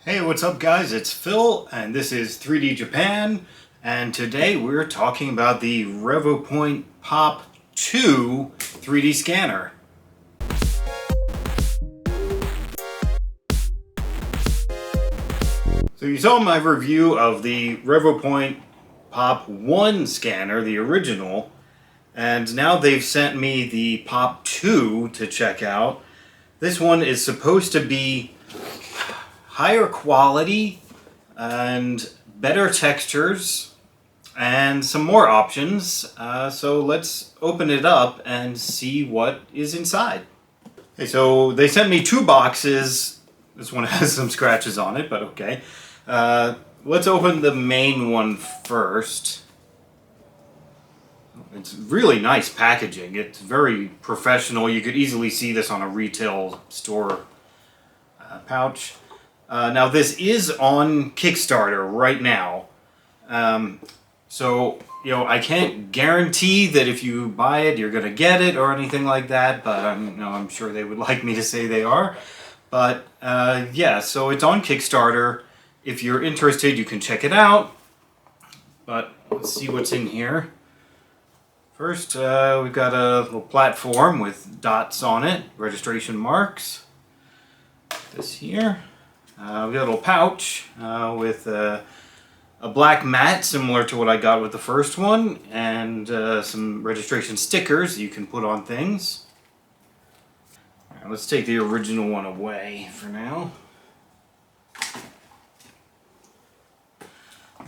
Hey, what's up guys? It's Phil and this is 3D Japan, and today we're talking about the Revopoint Pop 2 3D scanner. So you saw my review of the Revopoint Pop 1 scanner, the original, and now they've sent me the Pop 2 to check out. This one is supposed to be higher quality and better textures and some more options. So let's open it up and see what is inside. Okay, so they sent me two boxes. This one has some scratches on it, but okay. Let's open the main one first. It's really nice packaging. It's very professional. You could easily see this on a retail store pouch. Now this is on Kickstarter right now, so I can't guarantee that if you buy it you're gonna get it or anything like that, but I'm sure they would like me to say they are. But yeah, so it's on Kickstarter. If you're interested, you can check it out. But let's see what's in here. First, we've got a little platform with dots on it, registration marks. This here. We've got a little pouch with a black mat similar to what I got with the first one, and some registration stickers you can put on things. All right, let's take the original one away for now.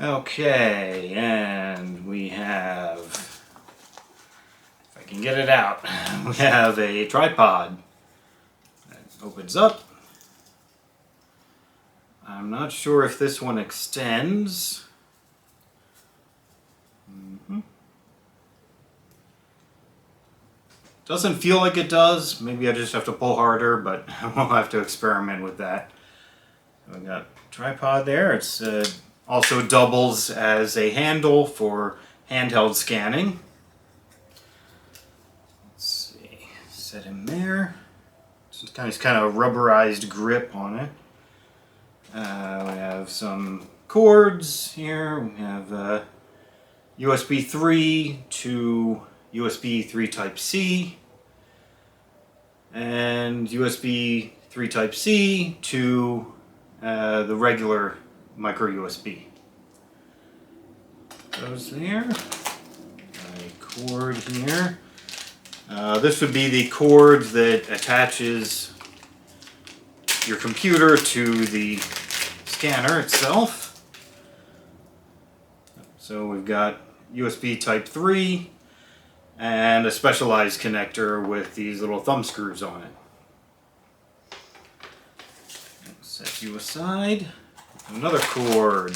Okay, and we have, if I can get it out, we have a tripod that opens up. I'm not sure if this one extends. Doesn't feel like it does. Maybe I just have to pull harder, but we'll have to experiment with that. So we got tripod there. It's also doubles as a handle for handheld scanning. Let's see, set him there. It's kind of rubberized grip on it. We have some cords here. We have USB 3 to USB 3 Type-C and USB 3 Type-C to the regular micro USB. Those there. A cord here. This would be the cord that attaches your computer to the scanner itself. So we've got USB Type 3 and a specialized connector with these little thumb screws on it. Set you aside. Another cord.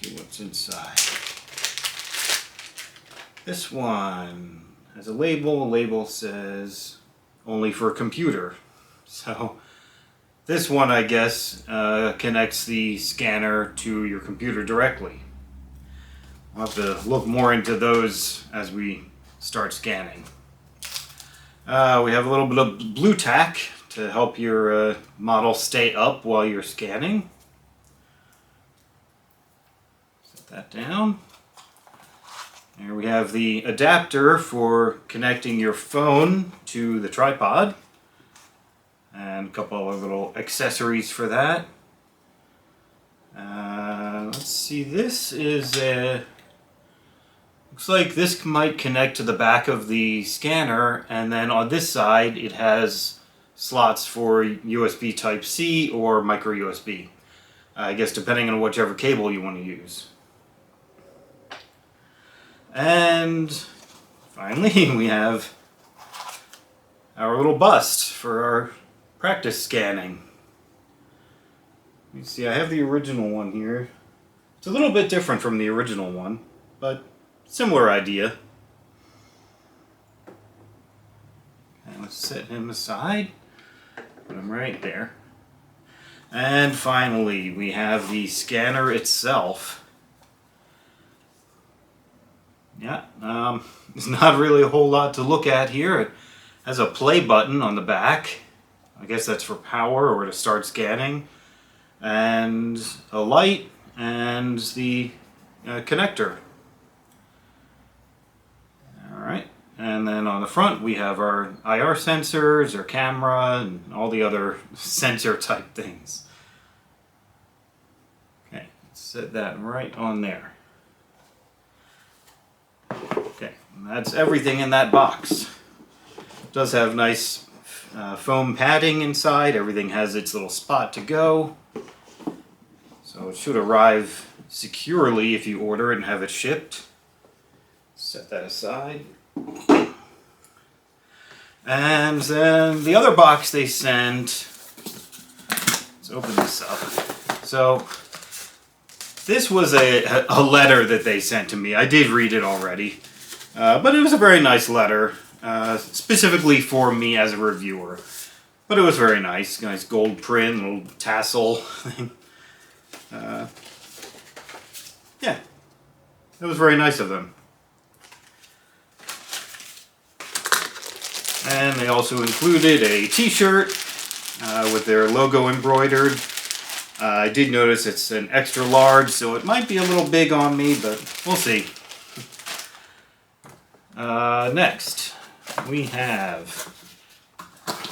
See what's inside. This one has a label. The label says only for computer. So this one, I guess, connects the scanner to your computer directly. I'll have to look more into those as we start scanning. We have a little bit of blue tack to help your model stay up while you're scanning. Set that down. Here we have the adapter for connecting your phone to the tripod, and a couple of little accessories for that. Let's see, this is looks like this might connect to the back of the scanner, and then on this side it has slots for USB Type-C or micro USB. I guess depending on whichever cable you want to use. And finally, we have our little bust for our practice scanning. You see, I have the original one here. It's a little bit different from the original one, but similar idea. And let's set him aside. Put him right there. And finally, we have the scanner itself. Yeah, there's not really a whole lot to look at here. It has a play button on the back. I guess that's for power or to start scanning. And a light and the connector. Alright, and then on the front we have our IR sensors, our camera, and all the other sensor type things. Okay, set that right on there. Okay, and that's everything in that box. It does have nice foam padding inside. Everything has its little spot to go. So it should arrive securely if you order it and have it shipped. Set that aside. And then the other box they sent, let's open this up. So this was a letter that they sent to me. I did read it already, but it was a very nice letter, specifically for me as a reviewer. But it was very nice. Nice gold print, little tassel thing. Yeah, it was very nice of them. And they also included a t-shirt with their logo embroidered. I did notice it's an extra large, so it might be a little big on me, but we'll see. Next, we have,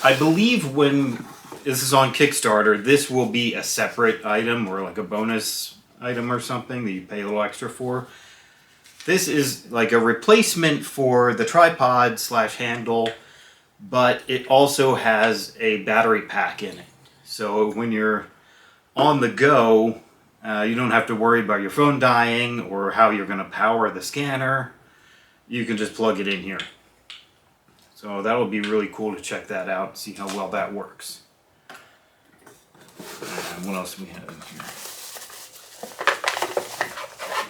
I believe when this is on Kickstarter, this will be a separate item or like a bonus item or something that you pay a little extra for. This is like a replacement for the tripod / handle, but it also has a battery pack in it. So when you're on the go, you don't have to worry about your phone dying or how you're going to power the scanner. You can just plug it in here. So that would be really cool to check that out and see how well that works. And what else do we have in here?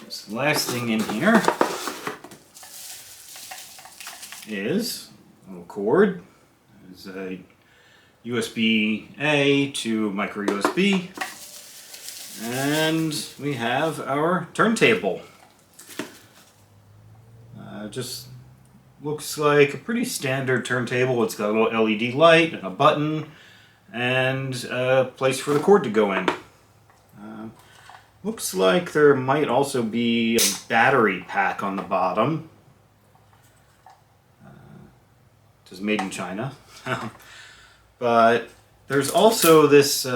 This last thing in here is a little cord. There's a USB-A to micro USB. And we have our turntable. Just looks like a pretty standard turntable. It's got a little LED light and a button and a place for the cord to go in. Looks like there might also be a battery pack on the bottom. It is made in China. But there's also this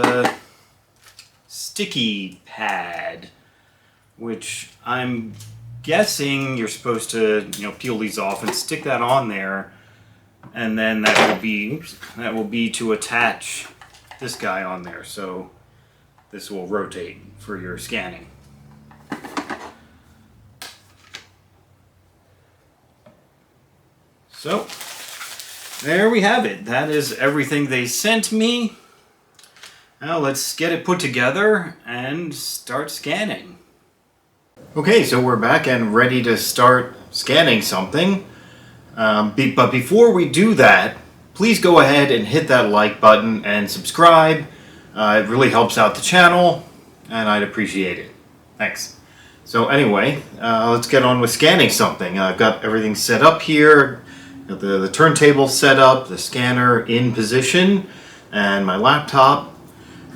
sticky pad, which I'm guessing you're supposed to, peel these off and stick that on there, and then that will be to attach this guy on there. So this will rotate for your scanning. So there we have it. That is everything they sent me. Now let's get it put together and start scanning. Okay, so we're back and ready to start scanning something. But before we do that, please go ahead and hit that like button and subscribe. It really helps out the channel, and I'd appreciate it. Thanks. So anyway, let's get on with scanning something. I've got everything set up here. Got the turntable set up, the scanner in position, and my laptop.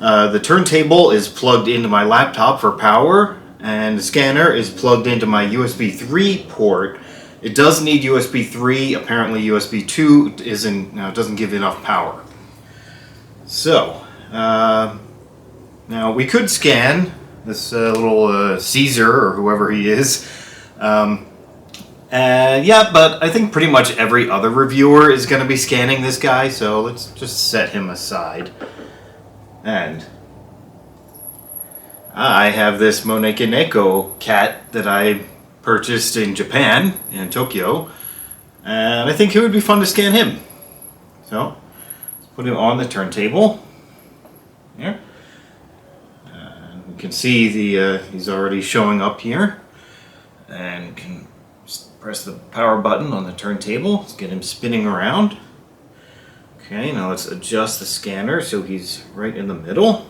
The turntable is plugged into my laptop for power, and the scanner is plugged into my USB 3 port. It does need USB 3. Apparently USB 2 doesn't give enough power. So now we could scan this little Caesar or whoever he is. Yeah, but I think pretty much every other reviewer is going to be scanning this guy, so let's just set him aside. And I have this Monekineko cat that I purchased in Japan, in Tokyo, and I think it would be fun to scan him. So let's put him on the turntable here. And you can see he's already showing up here, and you can just press the power button on the turntable. Let's get him spinning around. Okay, now let's adjust the scanner so he's right in the middle.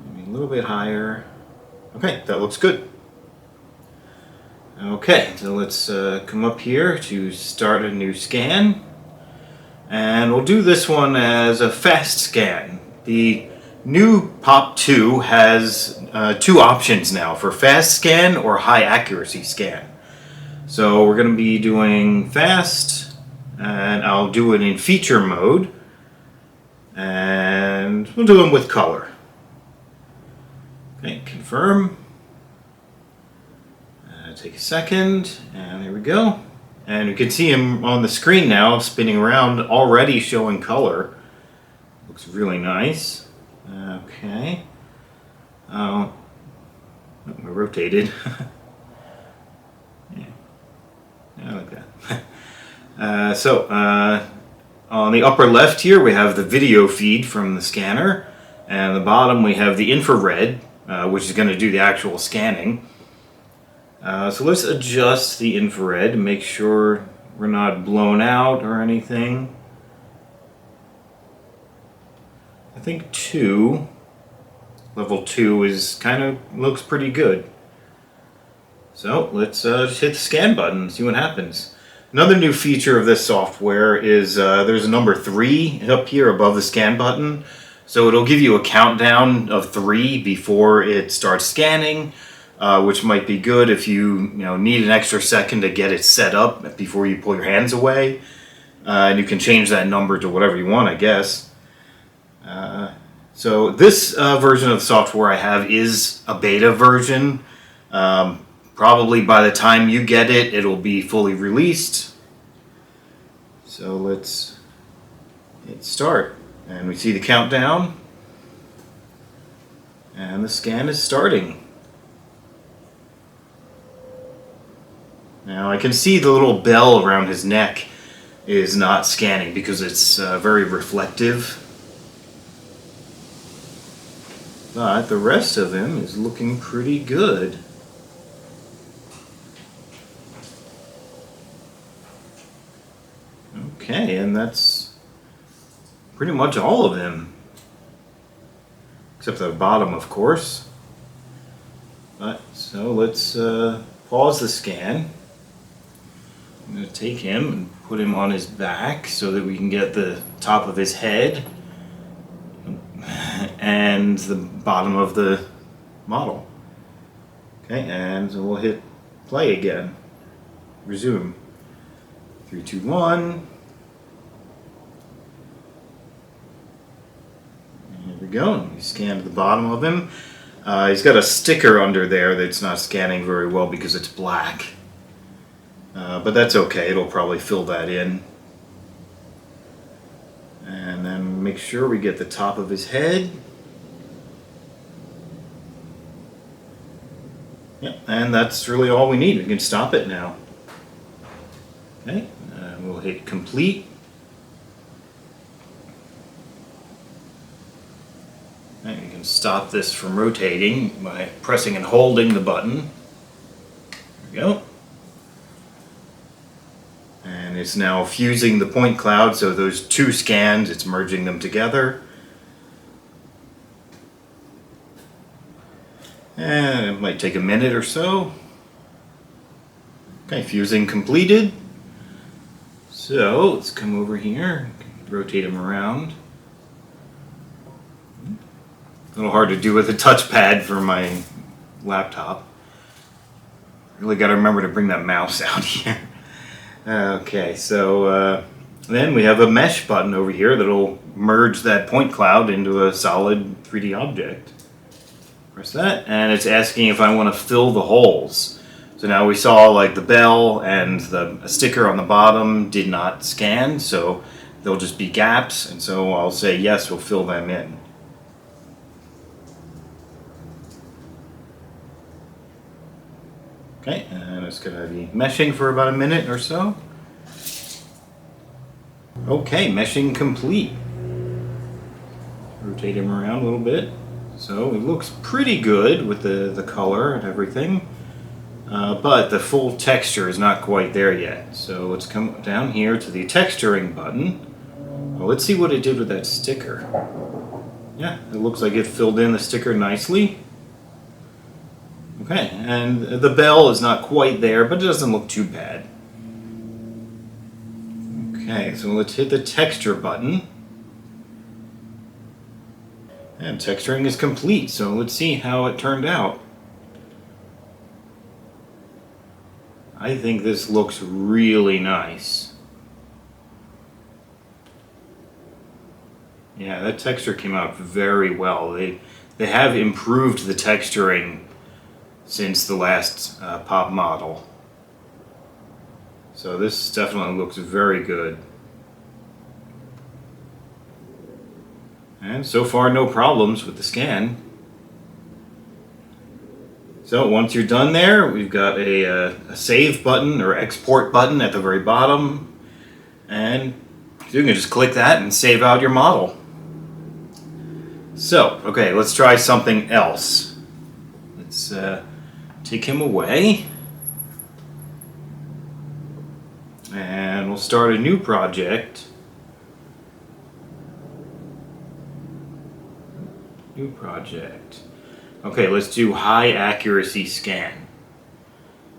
Maybe a little bit higher. Okay, that looks good. Okay, so let's come up here to start a new scan. And we'll do this one as a fast scan. The new Pop 2 has two options now for fast scan or high accuracy scan. So we're going to be doing fast, and I'll do it in feature mode, and we'll do them with color. Okay, confirm. Take a second, and there we go. And you can see him on the screen now, spinning around, already showing color. Looks really nice. Okay. Oh, I rotated. Yeah, I like that. On the upper left here, we have the video feed from the scanner, and on the bottom we have the infrared, which is going to do the actual scanning. So let's adjust the infrared and make sure we're not blown out or anything. I think level 2 is looks pretty good. So let's just hit the scan button and see what happens. Another new feature of this software is there's a number 3 up here above the scan button. So it'll give you a countdown of 3 before it starts scanning. Which might be good if you need an extra second to get it set up before you pull your hands away. And you can change that number to whatever you want, I guess. So this version of the software I have is a beta version. Probably by the time you get it, it'll be fully released. So let's hit start. And we see the countdown. And the scan is starting. Now I can see the little bell around his neck is not scanning because it's very reflective. But the rest of him is looking pretty good. Okay, and that's pretty much all of him. Except the bottom, of course. So let's pause the scan. I'm going to take him and put him on his back so that we can get the top of his head and the bottom of the model. Okay, and so we'll hit play again. Resume. 3, 2, 1. Here we go. We scanned the bottom of him. He's got a sticker under there that's not scanning very well because it's black. But that's okay, it'll probably fill that in. And then make sure we get the top of his head. Yep, and that's really all we need. We can stop it now. Okay, we'll hit complete. And you can stop this from rotating by pressing and holding the button. There we go. And it's now fusing the point cloud, so those two scans, it's merging them together. And it might take a minute or so. Okay, fusing completed. So let's come over here, rotate him around. A little hard to do with a touchpad for my laptop. Really got to remember to bring that mouse out here. Okay, so then we have a mesh button over here that'll merge that point cloud into a solid 3D object. Press that, and it's asking if I want to fill the holes. So now we saw like the bell and the sticker on the bottom did not scan, so they'll just be gaps, and so I'll say yes, we'll fill them in. Okay, and it's going to be meshing for about a minute or so. Okay, meshing complete. Rotate him around a little bit. So it looks pretty good with the color and everything. But the full texture is not quite there yet. So let's come down here to the texturing button. Well, let's see what it did with that sticker. Yeah, it looks like it filled in the sticker nicely. Okay, and the bell is not quite there, but it doesn't look too bad. Okay, so let's hit the texture button. And texturing is complete, so let's see how it turned out. I think this looks really nice. Yeah, that texture came out very well. They have improved the texturing since the last pop model. So this definitely looks very good. And so far no problems with the scan. So once you're done there, we've got a save button or export button at the very bottom. And you can just click that and save out your model. So, okay, let's try something else. Let's take him away. And we'll start a new project. New project. Okay, let's do high accuracy scan.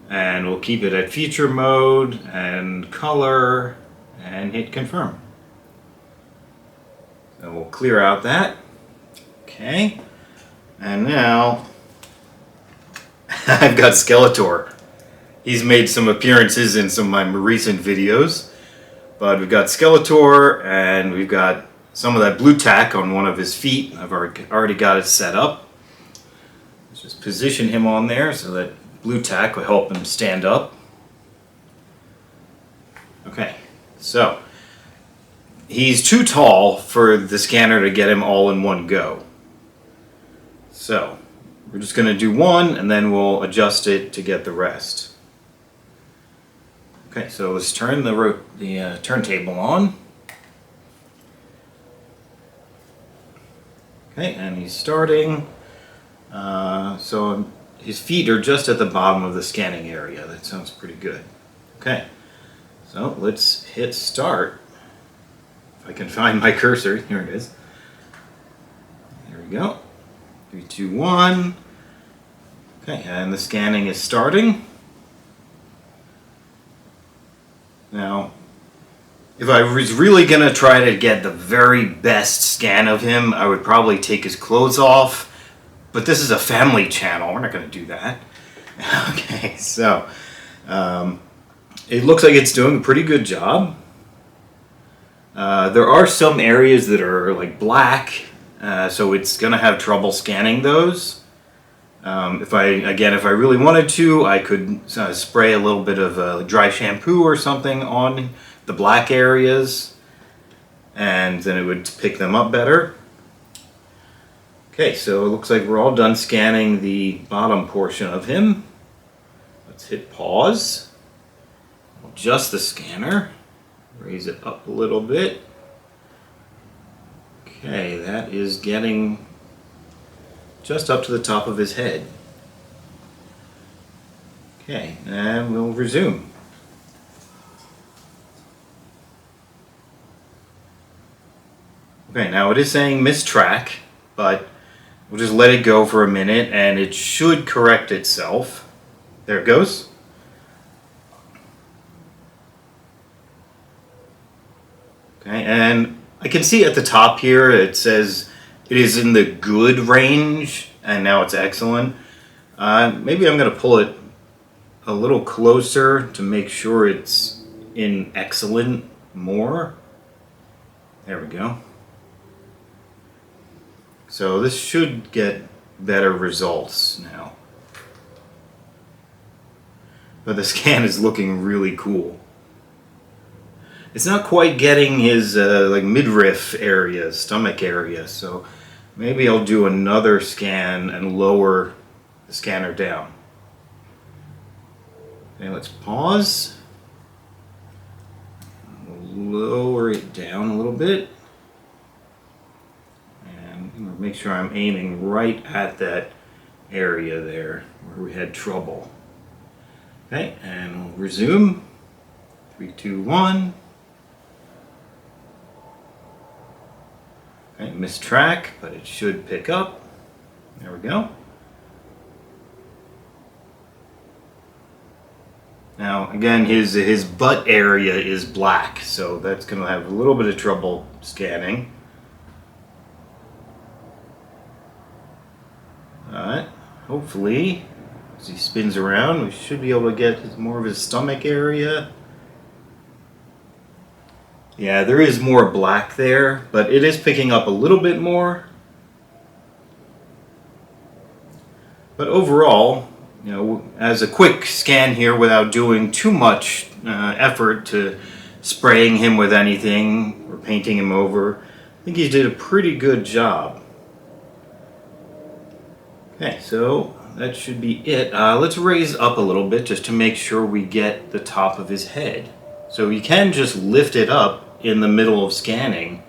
And we'll keep it at feature mode and color and hit confirm. So we'll clear out that. Okay. And now I've got Skeletor. He's made some appearances in some of my recent videos. But we've got Skeletor and we've got some of that blue tack on one of his feet. I've already got it set up. Let's just position him on there so that blue tack will help him stand up. Okay, so he's too tall for the scanner to get him all in one go. So we're just going to do one and then we'll adjust it to get the rest. Okay, so let's turn the turntable on. Okay, and he's starting. So his feet are just at the bottom of the scanning area. That sounds pretty good. Okay, so let's hit start. If I can find my cursor, here it is. There we go. 3, 2, 1. Okay, and the scanning is starting. Now, if I was really going to try to get the very best scan of him, I would probably take his clothes off. But this is a family channel. We're not going to do that. Okay, so it looks like it's doing a pretty good job. There are some areas that are like black, so it's going to have trouble scanning those. If I really wanted to, I could spray a little bit of dry shampoo or something on the black areas, and then it would pick them up better. Okay, so it looks like we're all done scanning the bottom portion of him. Let's hit pause. Adjust the scanner. Raise it up a little bit. Okay, that is getting just up to the top of his head. Okay, and we'll resume. Okay, now it is saying mistrack, but we'll just let it go for a minute and it should correct itself. There it goes. Okay, and I can see at the top here it says it is in the good range and now it's excellent. Maybe I'm going to pull it a little closer to make sure it's in excellent more. There we go. So this should get better results now. But the scan is looking really cool. It's not quite getting his like midriff area, stomach area, so maybe I'll do another scan and lower the scanner down. Okay, let's pause. We'll lower it down a little bit. Make sure I'm aiming right at that area there where we had trouble. Okay, and we'll resume. 3, 2, 1. Okay, mistrack, but it should pick up. There we go. Now, again, his butt area is black, so that's going to have a little bit of trouble scanning. Alright, hopefully, as he spins around, we should be able to get more of his stomach area. Yeah, there is more black there, but it is picking up a little bit more. But overall, you know, as a quick scan here without doing too much effort to spraying him with anything or painting him over, I think he did a pretty good job. Okay, so that should be it. Let's raise up a little bit just to make sure we get the top of his head. So you can just lift it up in the middle of scanning.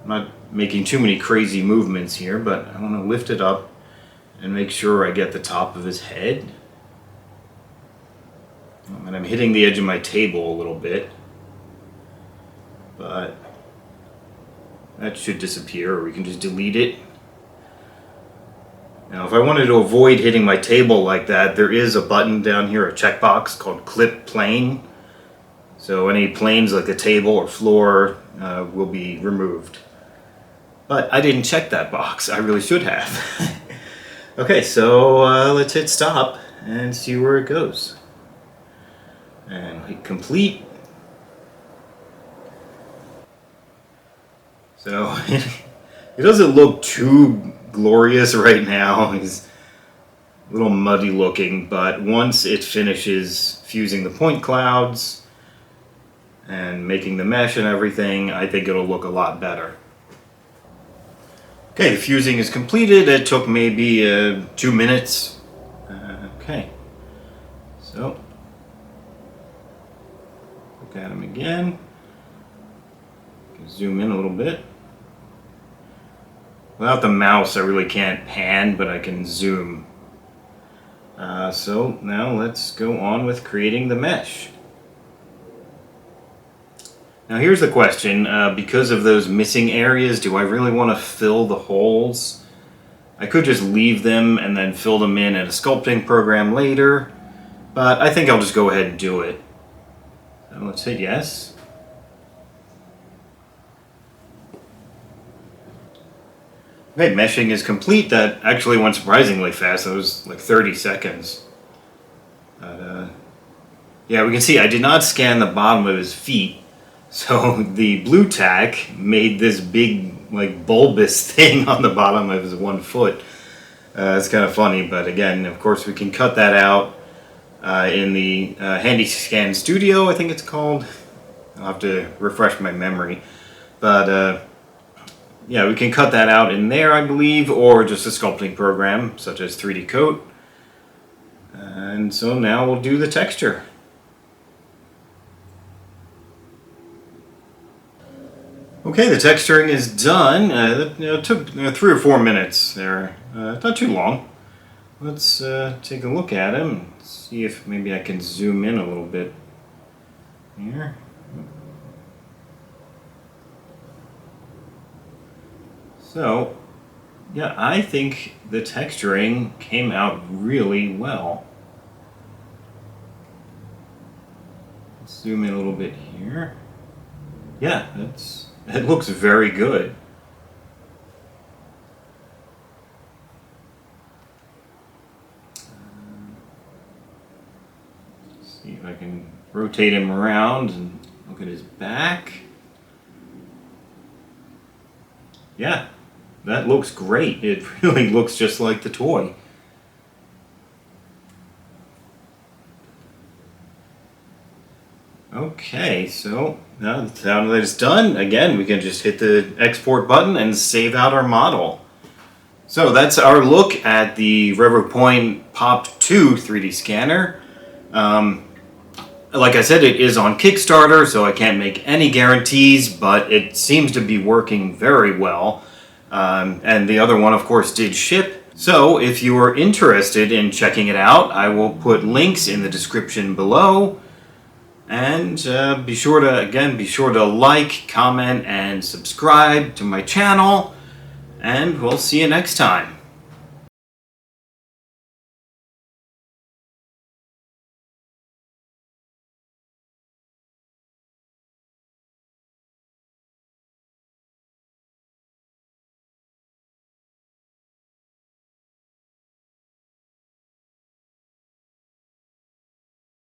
I'm not making too many crazy movements here, but I want to lift it up and make sure I get the top of his head. And I'm hitting the edge of my table a little bit, but that should disappear, or we can just delete it. Now, if I wanted to avoid hitting my table like that, there is a button down here, a checkbox called Clip Plane. So any planes like the table or floor will be removed. But I didn't check that box. I really should have. Okay, so let's hit stop and see where it goes. And hit complete. So it doesn't look too glorious right now. He's a little muddy looking, but once it finishes fusing the point clouds and making the mesh and everything, I think it'll look a lot better. Okay, the fusing is completed. It took maybe 2 minutes. Okay, so look at him again. Zoom in a little bit. Without the mouse, I really can't pan, but I can zoom. So now let's go on with creating the mesh. Now here's the question, because of those missing areas, do I really want to fill the holes? I could just leave them and then fill them in a sculpting program later, but I think I'll just go ahead and do it. So let's hit yes. Okay, meshing is complete. That actually went surprisingly fast. That was like 30 seconds. But, yeah, we can see I did not scan the bottom of his feet. So the blue tack made this big, like, bulbous thing on the bottom of his 1 foot. It's kind of funny, but again, of course, we can cut that out in the Handy Scan Studio, I think it's called. I'll have to refresh my memory. But yeah, we can cut that out in there, I believe, or just a sculpting program, such as 3D Coat. And so now we'll do the texture. Okay, the texturing is done. It took 3 or 4 minutes there. Not too long. Let's take a look at him and see if maybe I can zoom in a little bit here. So, yeah, I think the texturing came out really well. Let's zoom in a little bit here. Yeah, it looks very good. Let's see if I can rotate him around and look at his back. Yeah, that looks great. It really looks just like the toy. Okay, so now that it's done, again, we can just hit the export button and save out our model. So that's our look at the Revopoint Pop 2 3D scanner. Like I said, it is on Kickstarter, so I can't make any guarantees, but it seems to be working very well. And the other one, of course, did ship. So if you are interested in checking it out, I will put links in the description below. And be sure to like, comment, and subscribe to my channel. And we'll see you next time.